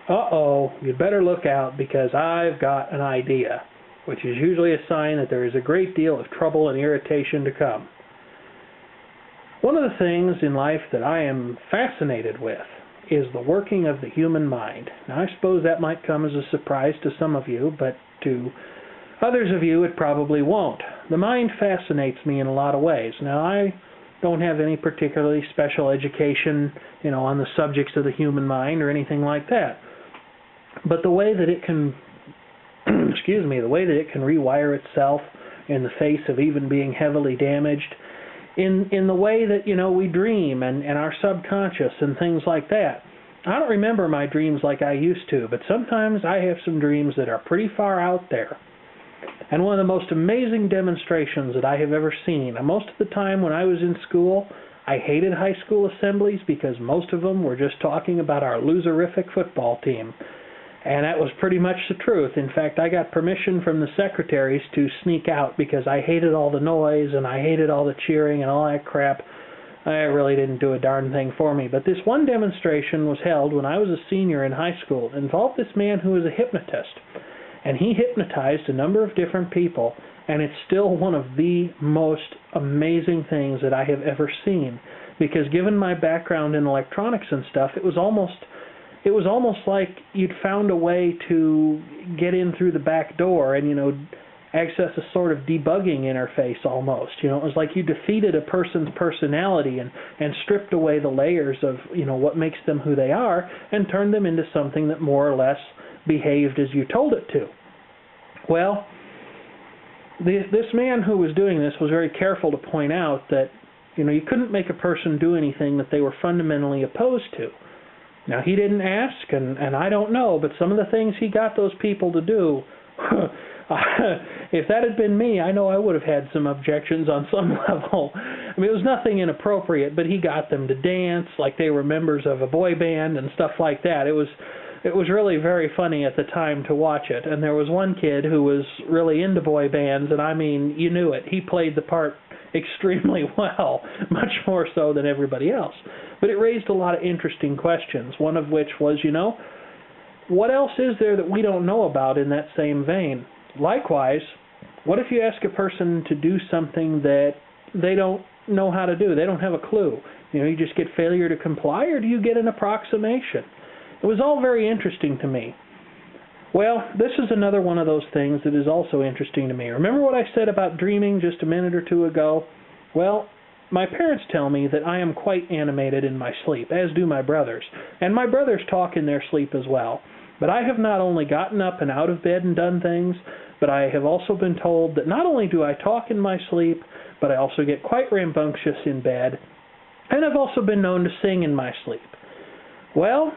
uh-oh, you'd better look out because I've got an idea, which is usually a sign that there is a great deal of trouble and irritation to come. One of the things in life that I am fascinated with is the working of the human mind. Now, I suppose that might come as a surprise to some of you, but to others of you it probably won't. The mind fascinates me in a lot of ways. Now, I don't have any particularly special education, on the subjects of the human mind or anything like that. But the way that it can, the way that it can rewire itself in the face of even being heavily damaged, in the way that, we dream and our subconscious and things like that. I don't remember my dreams like I used to, but sometimes I have some dreams that are pretty far out there. And one of the most amazing demonstrations that I have ever seen, and most of the time when I was in school, I hated high school assemblies because most of them were just talking about our loserific football team. And that was pretty much the truth. In fact, I got permission from the secretaries to sneak out because I hated all the noise and I hated all the cheering and all that crap. It really didn't do a darn thing for me. But this one demonstration was held when I was a senior in high school. It involved this man who was a hypnotist. And he hypnotized a number of different people. And it's still one of the most amazing things that I have ever seen. Because given my background in electronics and stuff, it was almost like you'd found a way to get in through the back door and, access a sort of debugging interface almost. It was like you defeated a person's personality and stripped away the layers of, what makes them who they are and turned them into something that more or less behaved as you told it to. Well, this man who was doing this was very careful to point out that, you couldn't make a person do anything that they were fundamentally opposed to. Now, he didn't ask, and I don't know, but some of the things he got those people to do, if that had been me, I know I would have had some objections on some level. I mean, it was nothing inappropriate, but he got them to dance like they were members of a boy band and stuff like that. It was really very funny at the time to watch it. And there was one kid who was really into boy bands, and I mean, you knew it. He played the part extremely well, much more so than everybody else. But it raised a lot of interesting questions, one of which was, what else is there that we don't know about in that same vein? Likewise, what if you ask a person to do something that they don't know how to do? They don't have a clue. You just get failure to comply, or do you get an approximation? It was all very interesting to me. Well, this is another one of those things that is also interesting to me. Remember what I said about dreaming just a minute or two ago? Well, my parents tell me that I am quite animated in my sleep, as do my brothers. And my brothers talk in their sleep as well. But I have not only gotten up and out of bed and done things, but I have also been told that not only do I talk in my sleep, but I also get quite rambunctious in bed. And I've also been known to sing in my sleep. Well,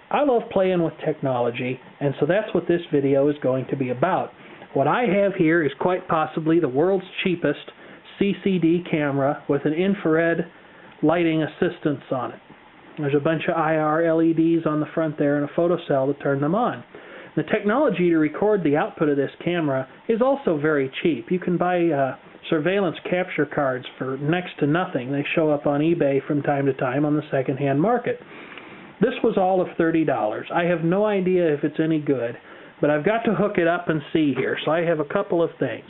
I love playing with technology, and so that's what this video is going to be about. What I have here is quite possibly the world's cheapest CCD camera with an infrared lighting assistance on it. There's a bunch of IR LEDs on the front there and a photocell to turn them on. The technology to record the output of this camera is also very cheap. You can buy surveillance capture cards for next to nothing. They show up on eBay from time to time on the secondhand market. This was all of $30. I have no idea if it's any good, but I've got to hook it up and see here. So I have a couple of things.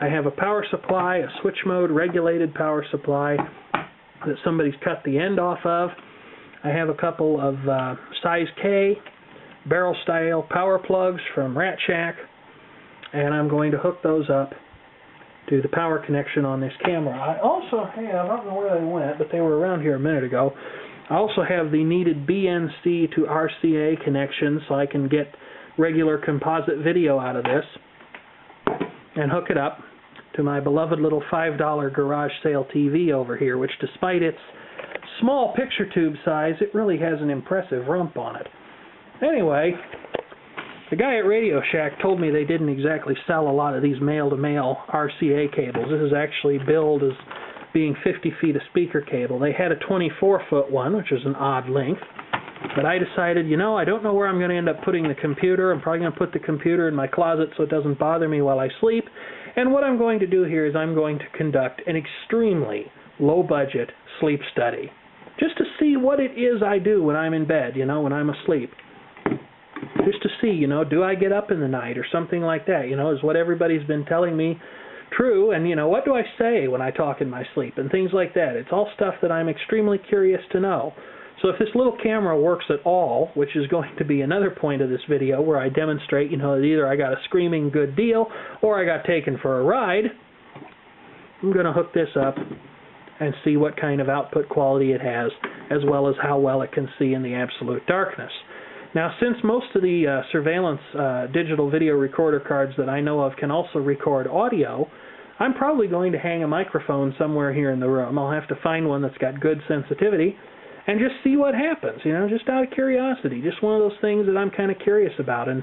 I have a power supply, a switch mode regulated power supply that somebody's cut the end off of. I have a couple of size K barrel style power plugs from Rat Shack, and I'm going to hook those up to the power connection on this camera. I also have, I don't know where they went, but they were around here a minute ago. I also have the needed BNC to RCA connection so I can get regular composite video out of this and hook it up to my beloved little $5 garage sale TV over here, which despite its small picture tube size, it really has an impressive rump on it. Anyway, the guy at Radio Shack told me they didn't exactly sell a lot of these male-to-male RCA cables. This is actually billed as being 50 feet of speaker cable. They had a 24-foot one, which is an odd length. But I decided, I don't know where I'm going to end up putting the computer. I'm probably going to put the computer in my closet so it doesn't bother me while I sleep. And what I'm going to do here is I'm going to conduct an extremely low-budget sleep study, just to see what it is I do when I'm in bed, when I'm asleep. just to see, do I get up in the night or something like that? Is what everybody's been telling me true? And, what do I say when I talk in my sleep and things like that? It's all stuff that I'm extremely curious to know. So if this little camera works at all, which is going to be another point of this video where I demonstrate, that either I got a screaming good deal or I got taken for a ride, I'm going to hook this up and see what kind of output quality it has, as well as how well it can see in the absolute darkness. Now, since most of the surveillance digital video recorder cards that I know of can also record audio, I'm probably going to hang a microphone somewhere here in the room. I'll have to find one that's got good sensitivity and just see what happens, just out of curiosity. Just one of those things that I'm kind of curious about. And,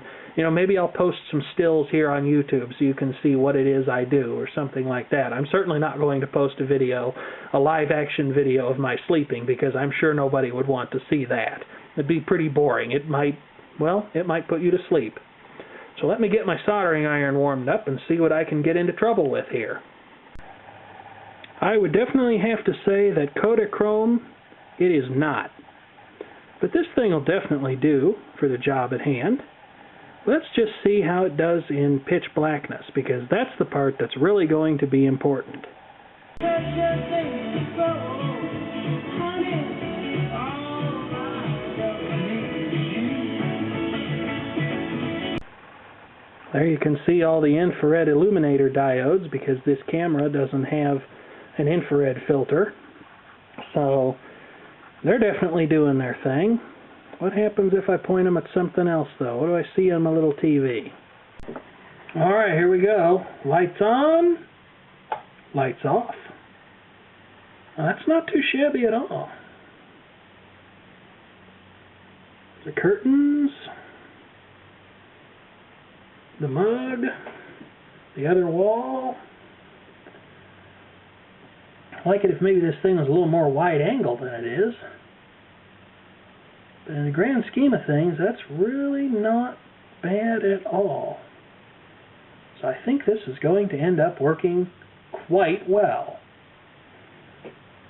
maybe I'll post some stills here on YouTube so you can see what it is I do or something like that. I'm certainly not going to post a live-action video of my sleeping, because I'm sure nobody would want to see that. It'd be pretty boring. It might put you to sleep. So let me get my soldering iron warmed up and see what I can get into trouble with here. I would definitely have to say that Kodachrome, it is not. But this thing will definitely do for the job at hand. Let's just see how it does in pitch blackness, because that's the part that's really going to be important. There you can see all the infrared illuminator diodes, because this camera doesn't have an infrared filter. So they're definitely doing their thing. What happens if I point them at something else, though? What do I see on my little TV? Alright, here we go. Lights on, lights off. Now, that's not too shabby at all. The curtains, the mug, the other wall. I'd like it if maybe this thing was a little more wide angle than it is. But in the grand scheme of things, that's really not bad at all. So I think this is going to end up working quite well.